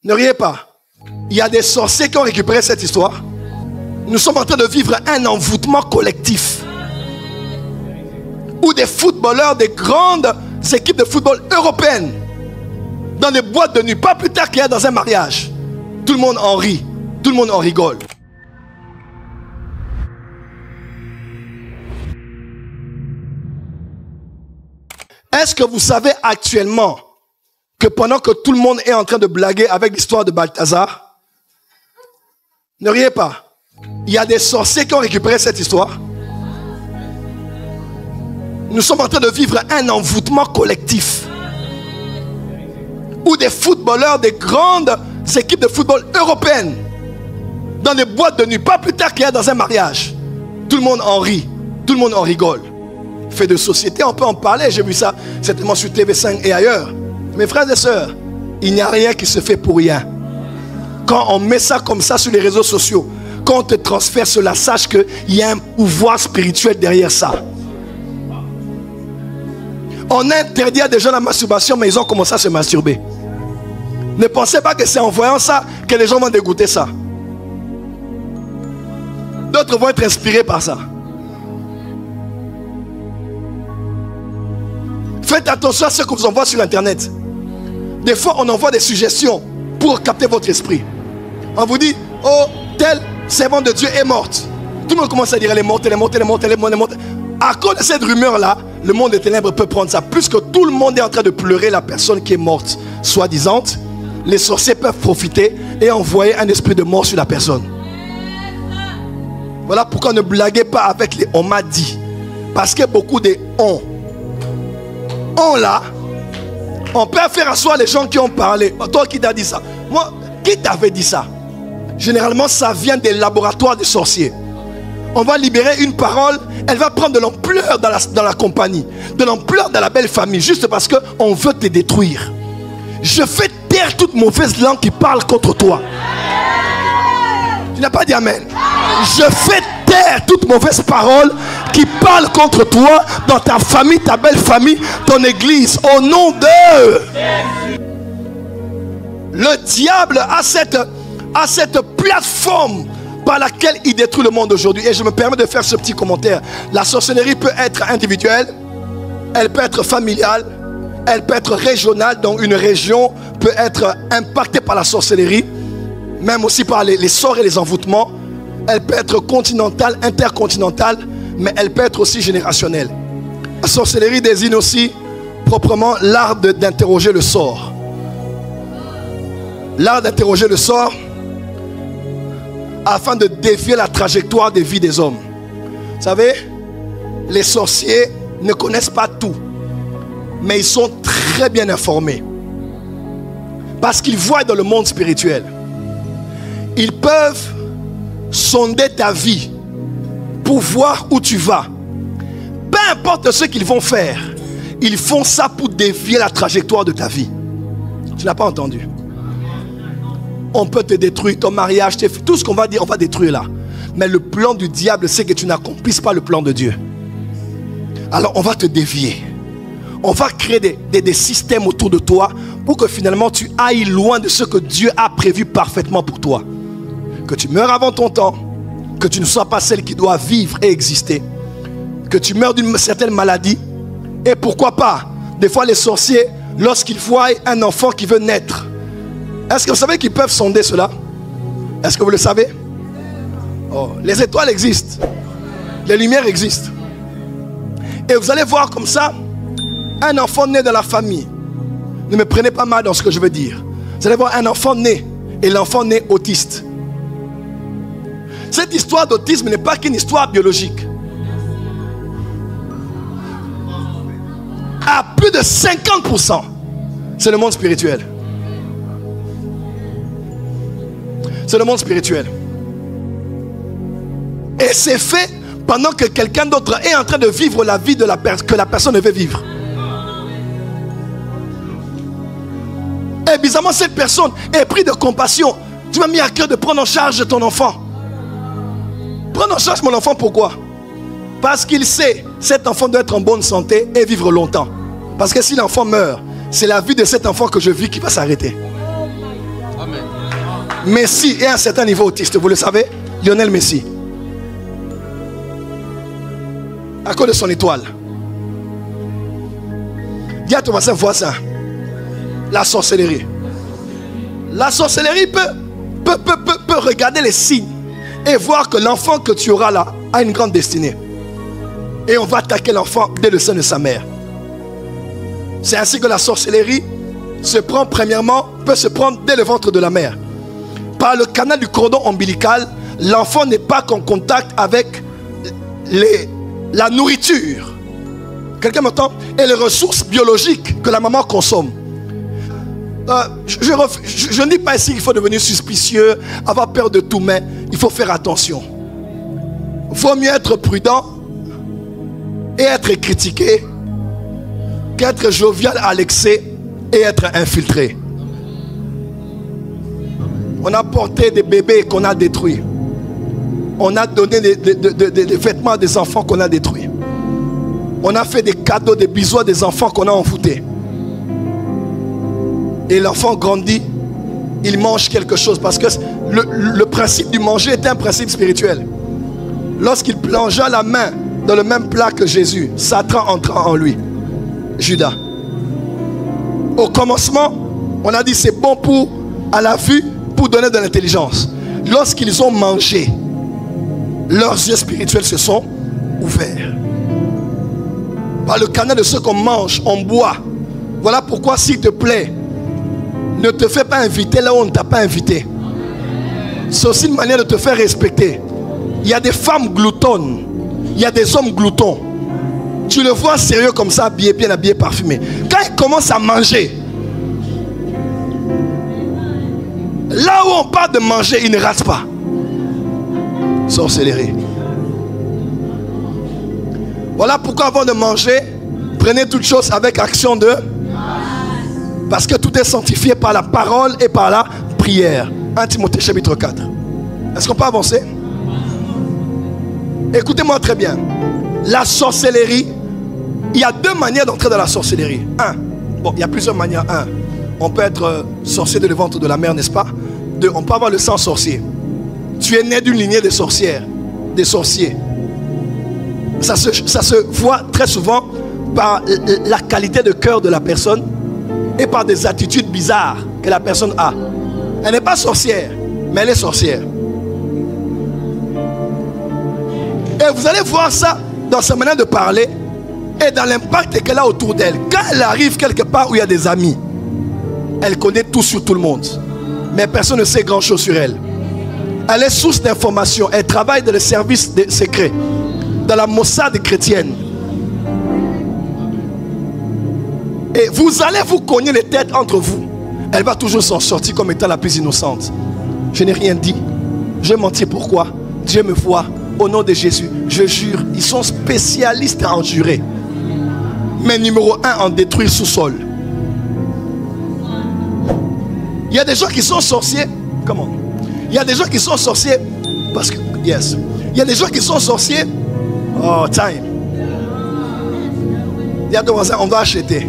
Ne riez pas. Il y a des sorciers qui ont récupéré cette histoire. Nous sommes en train de vivre un envoûtement collectif. Où des footballeurs, des grandes équipes de football européennes, dans des boîtes de nuit, pas plus tard qu'il y a dans un mariage, tout le monde en rit, tout le monde en rigole. Est-ce que vous savez actuellement que pendant que tout le monde est en train de blaguer avec l'histoire de Balthazar, ne riez pas, il y a des sorciers qui ont récupéré cette histoire. Nous sommes en train de vivre un envoûtement collectif. Où des footballeurs, des grandes équipes de football européennes, dans des boîtes de nuit, pas plus tard qu'il y a dans un mariage, tout le monde en rit, tout le monde en rigole. Fait de société, on peut en parler, j'ai vu ça certainement sur TV5 et ailleurs. Mes frères et sœurs, il n'y a rien qui se fait pour rien. Quand on met ça comme ça sur les réseaux sociaux, quand on te transfère cela, sache qu'il y a un pouvoir spirituel derrière ça. On interdit à des gens la masturbation, mais ils ont commencé à se masturber. Ne pensez pas que c'est en voyant ça que les gens vont dégoûter ça. D'autres vont être inspirés par ça. Faites attention à ce que vous envoie sur internet. Des fois on envoie des suggestions pour capter votre esprit. On vous dit, oh, telle servante de Dieu est morte. Tout le monde commence à dire, elle est morte, elle est morte, elle est morte, elle est morte, elle est morte. À cause de cette rumeur là, le monde des ténèbres peut prendre ça. Puisque tout le monde est en train de pleurer la personne qui est morte, soi-disant, les sorciers peuvent profiter et envoyer un esprit de mort sur la personne. Voilà pourquoi ne blaguez pas avec les on m'a dit. Parce que beaucoup de on là, on peut faire asseoir les gens qui ont parlé. Toi qui t'as dit ça? Moi, qui t'avait dit ça? Généralement, ça vient des laboratoires des sorciers. On va libérer une parole, elle va prendre de l'ampleur dans la compagnie, de l'ampleur dans la belle famille, juste parce qu'on veut te détruire. Je fais taire toute mauvaise langue qui parle contre toi. Tu n'as pas dit amen. Je fais taire toute mauvaise parole qui parle contre toi dans ta famille, ta belle famille, ton église, au nom de... Le diable a cette plateforme par laquelle il détruit le monde aujourd'hui. Et je me permets de faire ce petit commentaire. La sorcellerie peut être individuelle, elle peut être familiale, elle peut être régionale. Donc une région peut être impactée par la sorcellerie, même aussi par les sorts et les envoûtements. Elle peut être continentale, intercontinentale, mais elle peut être aussi générationnelle. La sorcellerie désigne aussi proprement l'art d'interroger le sort. L'art d'interroger le sort afin de dévier la trajectoire de vie des hommes. Vous savez, les sorciers ne connaissent pas tout, mais ils sont très bien informés. Parce qu'ils voient dans le monde spirituel. Ils peuvent sonder ta vie pour voir où tu vas. Peu importe ce qu'ils vont faire, ils font ça pour dévier la trajectoire de ta vie. Tu n'as pas entendu? On peut te détruire, ton mariage, tout ce qu'on va dire, on va détruire là. Mais le plan du diable, c'est que tu n'accomplisses pas le plan de Dieu. Alors on va te dévier. On va créer des systèmes autour de toi pour que finalement tu ailles loin de ce que Dieu a prévu parfaitement pour toi. Que tu meurs avant ton temps, que tu ne sois pas celle qui doit vivre et exister, que tu meurs d'une certaine maladie. Et pourquoi pas, des fois les sorciers, lorsqu'ils voient un enfant qui veut naître, est-ce que vous savez qu'ils peuvent sonder cela? Est-ce que vous le savez? Oh, les étoiles existent, les lumières existent. Et vous allez voir comme ça, un enfant né dans la famille. Ne me prenez pas mal dans ce que je veux dire. Vous allez voir un enfant né, et l'enfant né autiste. Cette histoire d'autisme n'est pas qu'une histoire biologique. À plus de 50%, c'est le monde spirituel. C'est le monde spirituel. Et c'est fait pendant que quelqu'un d'autre est en train de vivre la vie que la personne ne veut vivre. Et bizarrement, cette personne est prise de compassion. Tu m'as mis à cœur de prendre en charge ton enfant. Prendre en charge mon enfant, pourquoi? Parce qu'il sait cet enfant doit être en bonne santé et vivre longtemps. Parce que si l'enfant meurt, c'est la vie de cet enfant que je vis qui va s'arrêter. Messi est à un certain niveau autiste, vous le savez? Lionel Messi. À cause de son étoile. Dis à ton voisin, la sorcellerie. La sorcellerie peut regarder les signes et voir que l'enfant que tu auras là a une grande destinée. Et on va attaquer l'enfant dès le sein de sa mère. C'est ainsi que la sorcellerie se prend premièrement, peut se prendre dès le ventre de la mère. Par le canal du cordon ombilical, l'enfant n'est pas en contact avec la nourriture. Quelqu'un m'entend? Et les ressources biologiques que la maman consomme. Je ne dis pas ici qu'il faut devenir suspicieux, avoir peur de tout, mais il faut faire attention. Il vaut mieux être prudent et être critiqué qu'être jovial à l'excès et être infiltré. On a porté des bébés qu'on a détruits. On a donné des vêtements à des enfants qu'on a détruits. On a fait des cadeaux, des bisous à des enfants qu'on a envoûtés. Et l'enfant grandit, il mange quelque chose. Parce que le principe du manger est un principe spirituel. Lorsqu'il plongea la main dans le même plat que Jésus, Satan entra en lui. Judas. Au commencement, on a dit c'est bon pour, à la vue, pour donner de l'intelligence. Lorsqu'ils ont mangé, leurs yeux spirituels se sont ouverts. Par le canal de ce qu'on mange, on boit. Voilà pourquoi, s'il te plaît, ne te fais pas inviter là où on ne t'a pas invité. C'est aussi une manière de te faire respecter. Il y a des femmes gloutonnes. Il y a des hommes gloutons. Tu le vois sérieux comme ça, habillé, bien habillé, parfumé. Quand il commence à manger, là où on parle de manger, il ne rate pas. Sorcellerie. Voilà pourquoi avant de manger, prenez toutes choses avec action de... Parce que tout est sanctifié par la parole et par la prière. 1 Timothée chapitre 4. Est-ce qu'on peut avancer? Écoutez-moi très bien. La sorcellerie, il y a deux manières d'entrer dans la sorcellerie. Bon, il y a plusieurs manières. On peut être sorcier de le ventre de la mère, n'est-ce pas? On peut avoir le sang sorcier. Tu es né d'une lignée de sorcières, des sorciers. Ça se voit très souvent par la qualité de cœur de la personne et par des attitudes bizarres que la personne a. Elle n'est pas sorcière, mais elle est sorcière. Et vous allez voir ça dans sa manière de parler et dans l'impact qu'elle a autour d'elle. Quand elle arrive quelque part où il y a des amis, elle connaît tout sur tout le monde. Mais personne ne sait grand chose sur elle. Elle est source d'informations. Elle travaille dans les services secrets, dans la Mossad chrétienne. Et vous allez vous cogner les têtes entre vous. Elle va toujours s'en sortir comme étant la plus innocente. Je n'ai rien dit. Je mentis. Pourquoi? Dieu me voit. Au nom de Jésus, je jure. Ils sont spécialistes à en jurer. Mais numéro 1, en détruire sous-sol. Il y a des gens qui sont sorciers. Comment? Il y a des gens qui sont sorciers parce que, yes. Il y a des gens qui sont sorciers. Oh, time. Il y a des voisins, on va acheter.